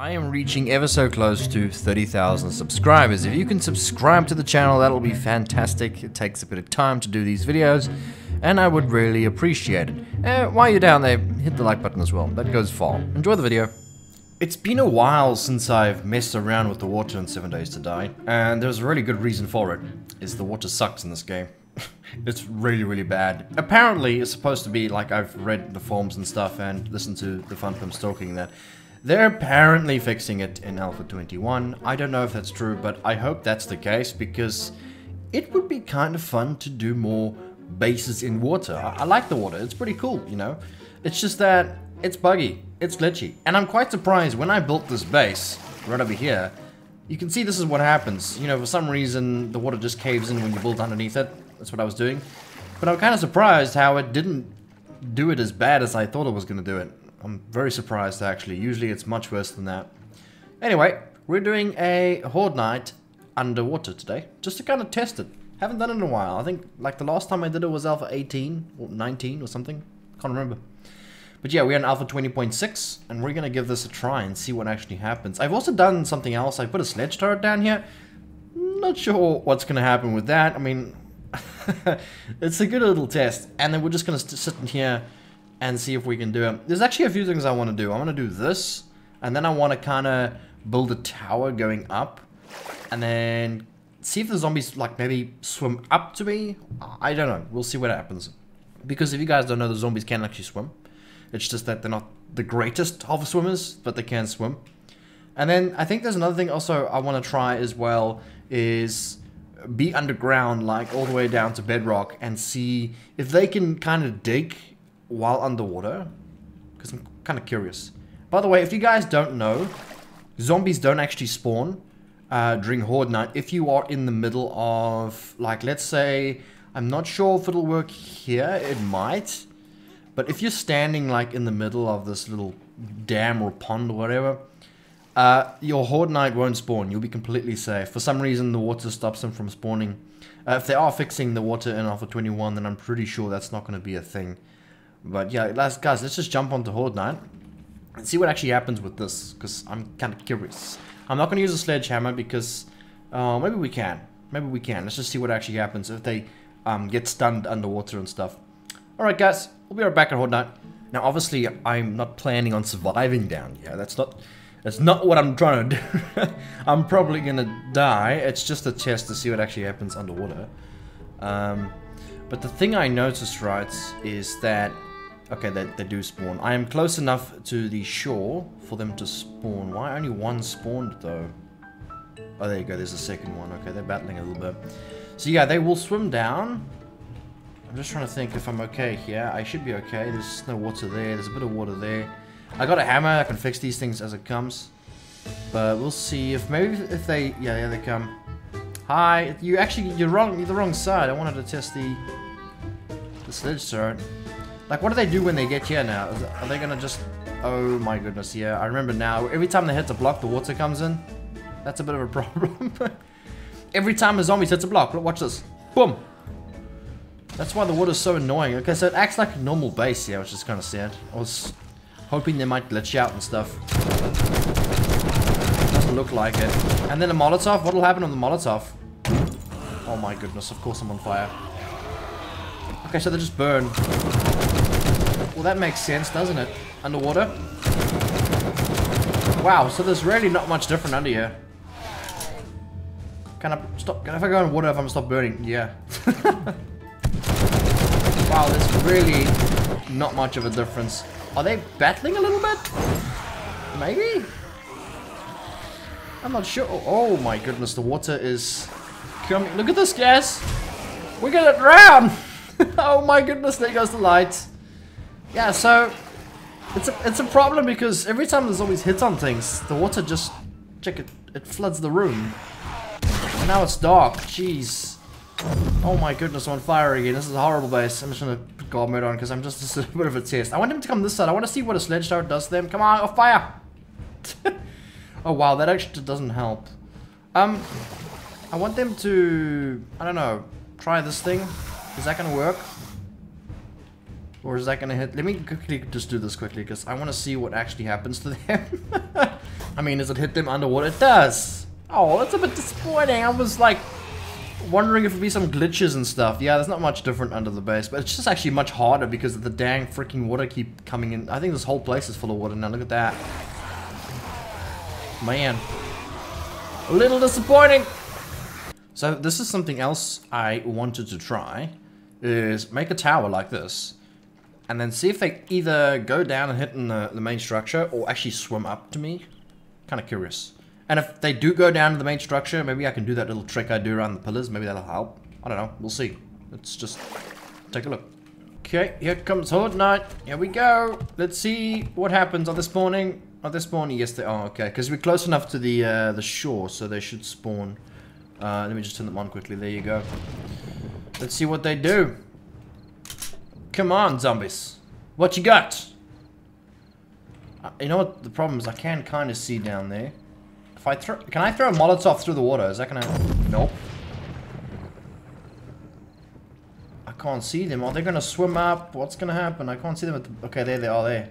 I am reaching ever so close to 30,000 subscribers. If you can subscribe to the channel, that'll be fantastic. It takes a bit of time to do these videos, and I would really appreciate it. While you're down there, hit the like button as well. That goes far. Enjoy the video. It's been a while since I've messed around with the water in 7 Days to Die, and there's a really good reason for it, is the water sucks in this game. It's really bad. Apparently, it's supposed to be, like, I've read the forums and stuff and listened to the Fun Pimps talking, that they're apparently fixing it in Alpha 21. I don't know if that's true, but I hope that's the case, because it would be kind of fun to do more bases in water. I like the water, it's pretty cool, you know? It's just that it's buggy, it's glitchy, and I'm quite surprised when I built this base, right over here, you can see this is what happens. You know, for some reason, the water just caves in when you build underneath it. That's what I was doing. But I'm kind of surprised how it didn't do it as bad as I thought it was going to do it. I'm very surprised, actually. Usually it's much worse than that. Anyway, we're doing a Horde Night underwater today, just to kind of test it. Haven't done it in a while. I think, like, the last time I did it was Alpha 18 or 19 or something. Can't remember. But yeah, we're on Alpha 20.6, and we're going to give this a try and see what actually happens. I've also done something else. I put a sledge turret down here. Not sure what's going to happen with that. I mean, it's a good little test. And then we're just going to sit in here and see if we can do it. There's actually a few things I want to do. I want to do this, and then I want to kind of build a tower going up, and then see if the zombies, like, maybe swim up to me. I don't know. We'll see what happens. Because if you guys don't know, the zombies can actually swim. It's just that they're not the greatest of swimmers, but they can swim. And then I think there's another thing also I want to try as well, is be underground, like all the way down to bedrock, and see if they can kind of dig while underwater. Because I'm kind of curious. By the way, if you guys don't know, zombies don't actually spawn during Horde Night if you are in the middle of, like, let's say, I'm not sure if it'll work here, it might. But if you're standing, like, in the middle of this little dam or pond or whatever, your Horde Night won't spawn. You'll be completely safe. For some reason, the water stops them from spawning. If they are fixing the water in Alpha 21, then I'm pretty sure that's not going to be a thing. But yeah, guys, let's just jump onto Horde Night and see what actually happens with this, because I'm kind of curious. I'm not going to use a sledgehammer because maybe we can. Maybe we can. Let's just see what actually happens if they get stunned underwater and stuff. Alright guys, we'll be right back at Horde Night. Now obviously I'm not planning on surviving down here. That's not what I'm trying to do. I'm probably gonna die. It's just a test to see what actually happens underwater. But the thing I noticed, right, is that, okay, they do spawn. I am close enough to the shore for them to spawn. Why only one spawned though? Oh, there you go, there's a second one. Okay, they're battling a little bit. So yeah, they will swim down. I'm just trying to think if I'm okay here. I should be okay. There's no water there. There's a bit of water there. I got a hammer. I can fix these things as it comes. But we'll see if maybe if they... Yeah, there they come. Hi. You're wrong. You're the wrong side. I wanted to test the sledge turret. Like, what do they do when they get here now? Are they going to just... Oh my goodness, yeah. I remember now. Every time they hit a block, the water comes in. That's a bit of a problem. Every time a zombie hits a block. Look, watch this. Boom. That's why the water's so annoying. Okay, so it acts like a normal base here, which is kind of sad. I was hoping they might glitch out and stuff. Doesn't look like it. And then a Molotov? What'll happen on the Molotov? Oh my goodness, of course I'm on fire. Okay, so they just burn. Well, that makes sense, doesn't it? Underwater? Wow, so there's really not much different under here. Can I stop? If I go in water, if I'm gonna stop burning? Yeah. Wow, there's really not much of a difference. Are they battling a little bit? Maybe? I'm not sure. Oh my goodness, the water is coming. Look at this, guys. We're gonna drown. Oh my goodness, there goes the light. Yeah, so it's a problem because every time the zombies hit on things, the water just, check it, it floods the room. And now it's dark. Jeez. Oh my goodness, I'm on fire again. This is a horrible base. I'm just gonna put guard mode on because I'm just a bit of a test. I want him to come this side. I want to see what a sledge turret does to them. Come on, off fire! Oh wow, that actually doesn't help. I want them to, I don't know, try this thing. Is that gonna work? Or is that gonna hit? Let me quickly just do this quickly because I want to see what actually happens to them. I mean, does it hit them underwater? It does. Oh, that's a bit disappointing. I was like wondering if it'd be some glitches and stuff. Yeah, there's not much different under the base, but it's just actually much harder because of the dang freaking water keep coming in. I think this whole place is full of water now. Look at that. Man. A little disappointing. So this is something else I wanted to try, is make a tower like this, and then see if they either go down and hit in the main structure, or actually swim up to me. Kind of curious. And if they do go down to the main structure, maybe I can do that little trick I do around the pillars. Maybe that'll help. I don't know. We'll see. Let's just take a look. Okay, here comes Horde Knight. Here we go. Let's see what happens. Are they spawning? Are they spawning? Yes, they are. Okay, because we're close enough to the shore, so they should spawn. Let me just turn them on quickly. There you go. Let's see what they do. Come on, zombies. What you got? You know what the problem is? I can kind of see down there. If I throw, can I throw a Molotov through the water? Is that gonna? Nope. I can't see them. Are they gonna swim up? What's gonna happen? I can't see them. At the, okay, there they are. There.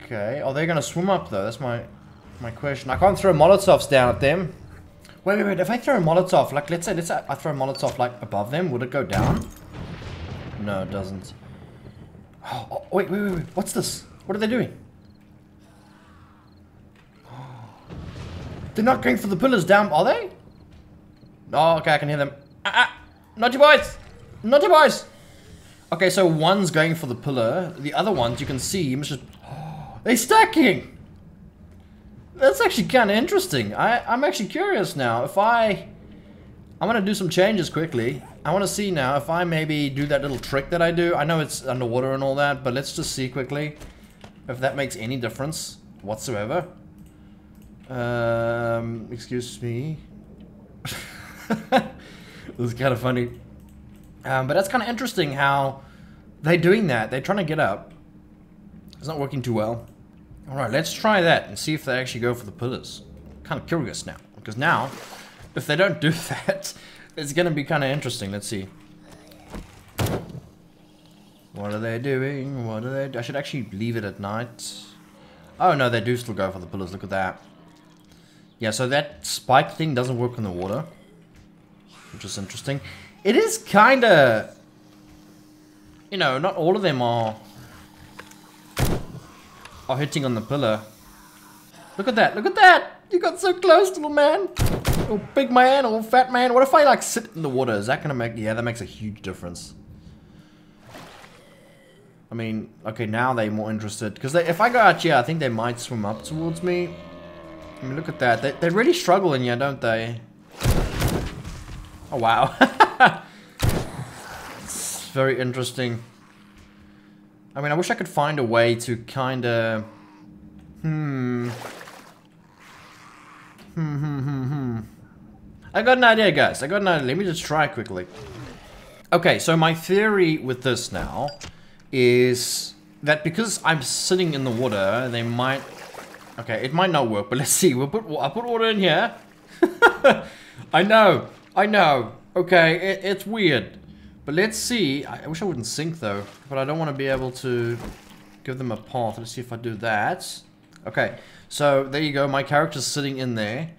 Okay. Are they gonna swim up though? That's my question. I can't throw Molotovs down at them. Wait. If I throw a Molotov, like let's say I throw a Molotov like above them, would it go down? No, it doesn't. Oh, wait. What's this? What are they doing? They're not going for the pillars down, are they? Oh, okay, I can hear them. Naughty boys! Naughty boys! Okay, so one's going for the pillar. The other ones, you can see, just... they're stacking! That's actually kind of interesting. I'm actually curious now. If I'm gonna do some changes quickly. I want to see now if I maybe do that little trick that I do. I know it's underwater and all that, but let's just see quickly if that makes any difference whatsoever. Excuse me. This is kind of funny. But that's kind of interesting how they're doing that. They're trying to get up. It's not working too well. Alright, let's try that and see if they actually go for the pillars. Kind of curious now. Because now, if they don't do that, it's going to be kind of interesting. Let's see. What are they doing? What are they... I should actually leave it at night. Oh no, they do still go for the pillars. Look at that. Yeah, so that spike thing doesn't work in the water, which is interesting. It is kind of, you know, not all of them are hitting on the pillar. Look at that, look at that! You got so close, little man! Or big man, or fat man. What if I, like, sit in the water? Is that gonna make, yeah, that makes a huge difference. I mean, okay, now they're more interested. Because if I go out here, I think they might swim up towards me. I mean, look at that. They really struggle in here, don't they? Oh, wow. It's very interesting. I mean, I wish I could find a way to kind of... I got an idea, guys. I got an idea. Let me just try quickly. Okay, so my theory with this now is that because I'm sitting in the water, they might... Okay, it might not work, but let's see. I'll put water in here. I know. Okay, it's weird. But let's see. I wish I wouldn't sink, though. But I don't want to be able to give them a path. Let's see if I do that. Okay, so there you go. My character's sitting in there.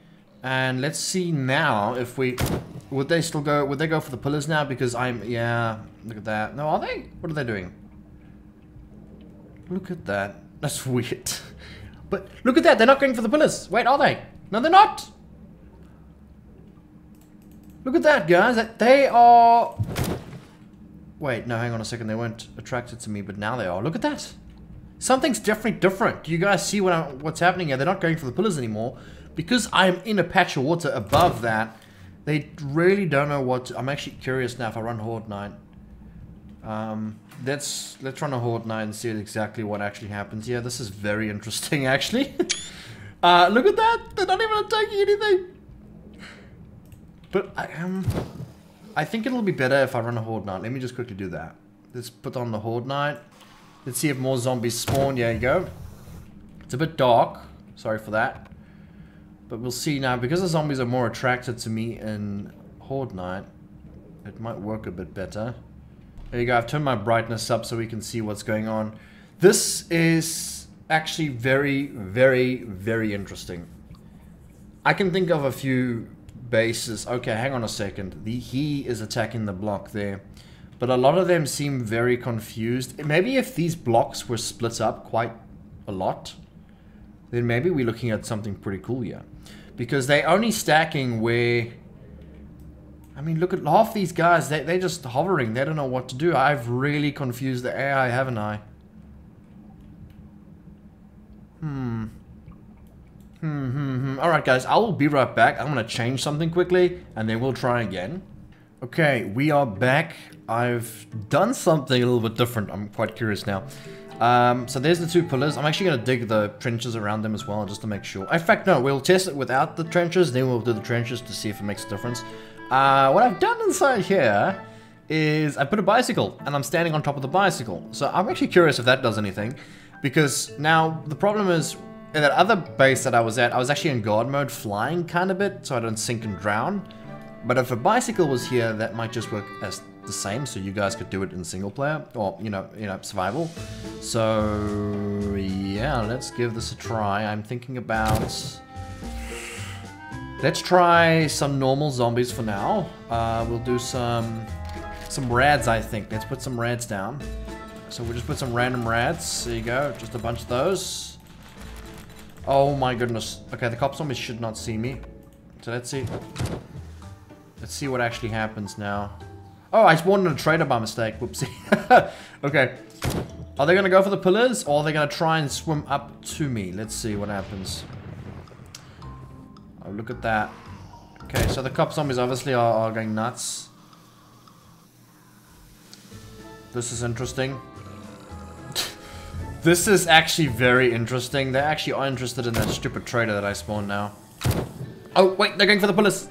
And let's see now if we... Would they still go... Would they go for the pillars now? Because I'm... Yeah, look at that. No, are they? What are they doing? Look at that. That's weird. But look at that, they're not going for the pillars. Wait, are they? No, they're not. Look at that, guys. They are... Wait, no, hang on a second. They weren't attracted to me, but now they are. Look at that. Something's definitely different. Do you guys see what's happening here? They're not going for the pillars anymore. Because I'm in a patch of water above that, they really don't know what to... I'm actually curious now if I run Horde Knight. Let's run a Horde Knight and see exactly what actually happens. Yeah, this is very interesting, actually. Look at that! They're not even attacking anything! But, I think it'll be better if I run a Horde Knight. Let me just quickly do that. Let's put on the Horde Knight. Let's see if more zombies spawn. There you go. It's a bit dark. Sorry for that. But we'll see now. Because the zombies are more attracted to me in Horde Knight, it might work a bit better. There you go, I've turned my brightness up so we can see what's going on. This is actually very, very, very interesting. I can think of a few bases. Okay, hang on a second. He is attacking the block there. But a lot of them seem very confused. Maybe if these blocks were split up quite a lot, then maybe we're looking at something pretty cool here. Because they're only stacking where... I mean, look at half these guys. They're just hovering. They don't know what to do. I've really confused the AI, haven't I? Alright guys, I will be right back. I'm gonna change something quickly and then we'll try again. Okay, we are back. I've done something a little bit different. I'm quite curious now. So there's the two pillars. I'm actually gonna dig the trenches around them as well just to make sure. In fact, no, we'll test it without the trenches, then we'll do the trenches to see if it makes a difference. What I've done inside here is I put a bicycle and I'm standing on top of the bicycle. So I'm actually curious if that does anything, because now the problem is in that other base that I was at, I was actually in guard mode flying kind of bit, so I don't sink and drown. But if a bicycle was here, that might just work as the same, so you guys could do it in single player, or, you know, survival. So, yeah, let's give this a try. I'm thinking about... Let's try some normal zombies for now. We'll do some rads, I think. Let's put some rads down. So we'll just put some random rads. There you go, just a bunch of those. Oh my goodness. Okay, the cop zombies should not see me. So let's see. Let's see what actually happens now. Oh, I spawned in a trader by mistake. Whoopsie. Okay. Are they gonna go for the pillars, or are they gonna try and swim up to me? Let's see what happens. Oh, look at that. Okay, so the cop zombies obviously are going nuts. This is interesting. This is actually very interesting. They actually are interested in that stupid trader that I spawned now. Oh, wait, they're going for the pillars.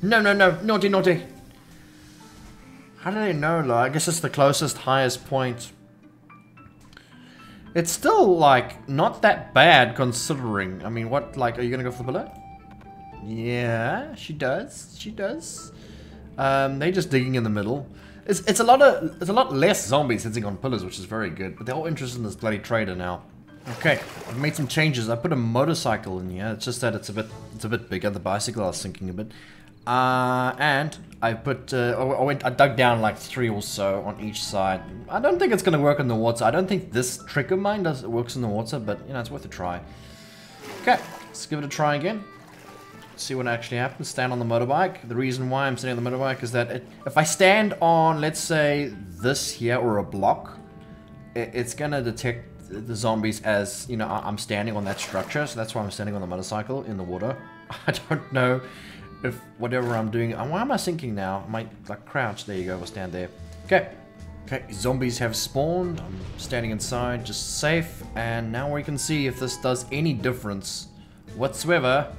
No, no, no. Naughty, naughty. How do they know, though? I guess it's the closest, highest point. It's still, like, not that bad considering. I mean, what, like, are you gonna go for the pillar? Yeah, she does. She does. They're just digging in the middle. It's a lot less zombies sitting on pillars, which is very good. But they're all interested in this bloody trader now. Okay, I've made some changes. I put a motorcycle in here. It's just that it's a bit bigger. The bicycle I was thinking a bit. And I put I dug down like 3 or so on each side. I don't think it's gonna work in the water. I don't think this trick of mine works in the water, but you know, it's worth a try. Okay, let's give it a try again. See what actually happens. Stand on the motorbike. The reason why I'm standing on the motorbike is that if I stand on, let's say, this here or a block, it's gonna detect the zombies as, you know, I'm standing on that structure. So that's why I'm standing on the motorcycle in the water. I don't know if whatever I'm doing. Why am I sinking now? I might like crouch. There you go. We'll stand there. Okay. Okay. Zombies have spawned. I'm standing inside, just safe. And now we can see if this does any difference whatsoever.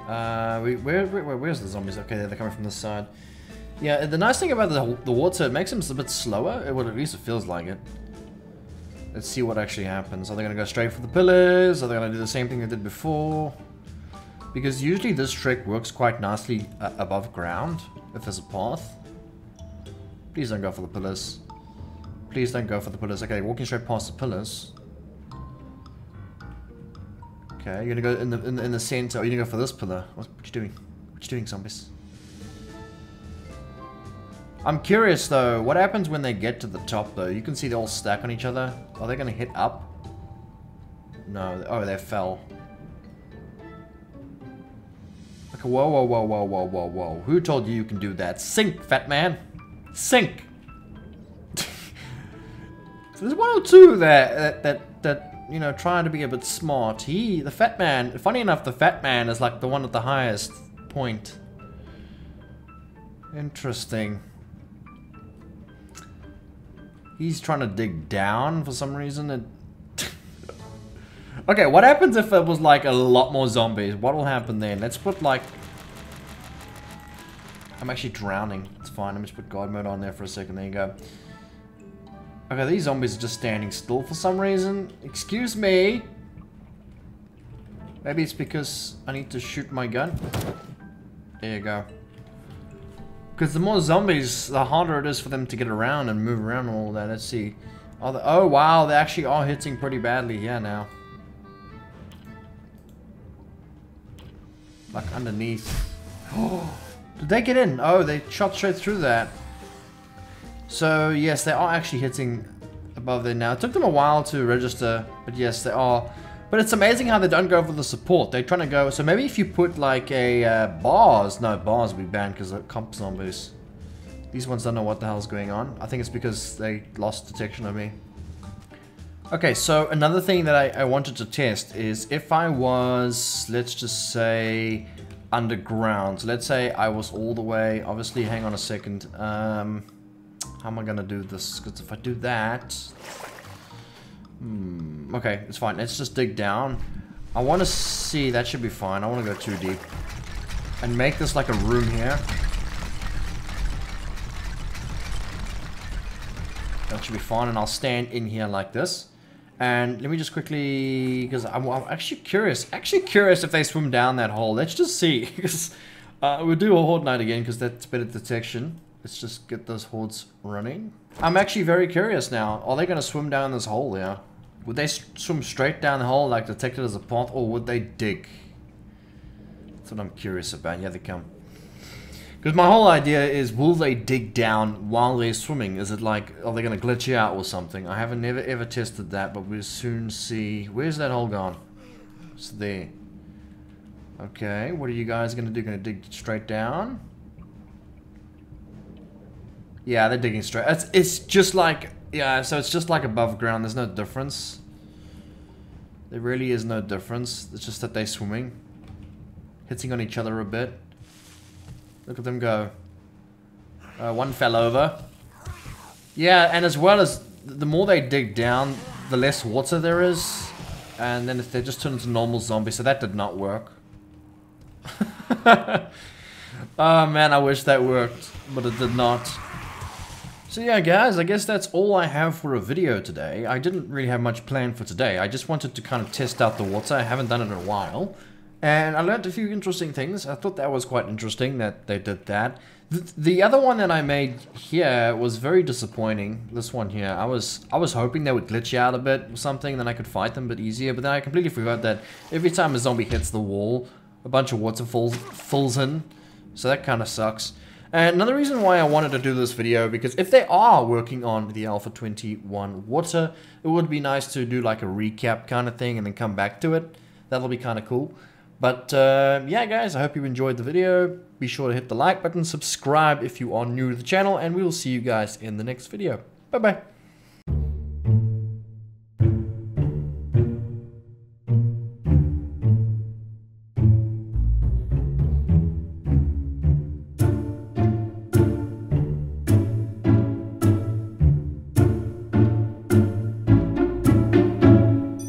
Where's the zombies? Okay, they're coming from this side. Yeah, the nice thing about the water, it makes them a bit slower. Well, at least it feels like it. Let's see what actually happens. Are they going to go straight for the pillars? Are they going to do the same thing they did before? Because usually this trick works quite nicely above ground, if there's a path. Please don't go for the pillars. Please don't go for the pillars. Okay, walking straight past the pillars. Okay, you're gonna go in the center. Or you're gonna go for this pillar. What you doing? What you doing, zombies? I'm curious though. What happens when they get to the top though? You can see they all stack on each other. Are they gonna hit up? No. Oh, they fell. Okay. Whoa, whoa, whoa, whoa, whoa, whoa, whoa. Who told you you can do that? Sink, fat man. Sink. So there's 1 or 2 that you know, trying to be a bit smart. The fat man, funny enough, the fat man is like the one at the highest point. Interesting. He's trying to dig down for some reason. Okay, what happens if it was like a lot more zombies? What will happen then? Let's put like... I'm actually drowning. It's fine. Let me just put guard mode on there for a second. There you go. Okay, these zombies are just standing still for some reason. Excuse me. Maybe it's because I need to shoot my gun. There you go. Because the more zombies, the harder it is for them to get around and move around and all that. Let's see. Oh wow, they actually are hitting pretty badly here now. Like underneath. Oh, did they get in? Oh, they shot straight through that. So yes, they are actually hitting above there now. It took them a while to register, but yes, they are. But it's amazing how they don't go for the support. They're trying to go. So maybe if you put like a bars. No, bars will be banned because of comp zombies. These ones don't know what the hell's going on. I think it's because they lost detection of me. Okay, so another thing that I wanted to test is if I was, let's just say, underground. So let's say I was all the way, obviously, hang on a second. How am I gonna do this? Because if I do that... okay, it's fine. Let's just dig down. I want to see, that should be fine. I want to go too deep. And make this like a room here. That should be fine, and I'll stand in here like this. And let me just quickly, because I'm actually curious if they swim down that hole. Let's just see, because we'll do a horde night again, because that's better detection. Let's just get those hordes running. I'm actually very curious now. Are they going to swim down this hole here? Would they swim straight down the hole, like detected as a path, or would they dig? That's what I'm curious about. Yeah, they come. Because my whole idea is, will they dig down while they're swimming? Is it like, are they going to glitch you out or something? I haven't never ever tested that, but we'll soon see. Where's that hole gone? It's there. Okay, what are you guys going to do? Going to dig straight down? Yeah, they're digging straight. It's just like, yeah, so it's just like above ground. There's no difference. There really is no difference. It's just that they're swimming. Hitting on each other a bit. Look at them go. One fell over. Yeah, and as well as the more they dig down, the less water there is. And then if they just turn into normal zombies, so that did not work. Oh man, I wish that worked, but it did not. So yeah guys, I guess that's all I have for a video today. I didn't really have much planned for today. I just wanted to kind of test out the water. I haven't done it in a while. And I learned a few interesting things. I thought that was quite interesting that they did that. The other one that I made here was very disappointing. This one here. I was hoping they would glitch out a bit or something, then I could fight them a bit easier. But then I completely forgot that every time a zombie hits the wall, a bunch of water falls in. So that kind of sucks. And another reason why I wanted to do this video, because if they are working on the Alpha 21 water, it would be nice to do like a recap kind of thing and then come back to it. That'll be kind of cool. But yeah guys, I hope you enjoyed the video. Be sure to hit the like button, subscribe if you are new to the channel, and we will see you guys in the next video. Bye bye.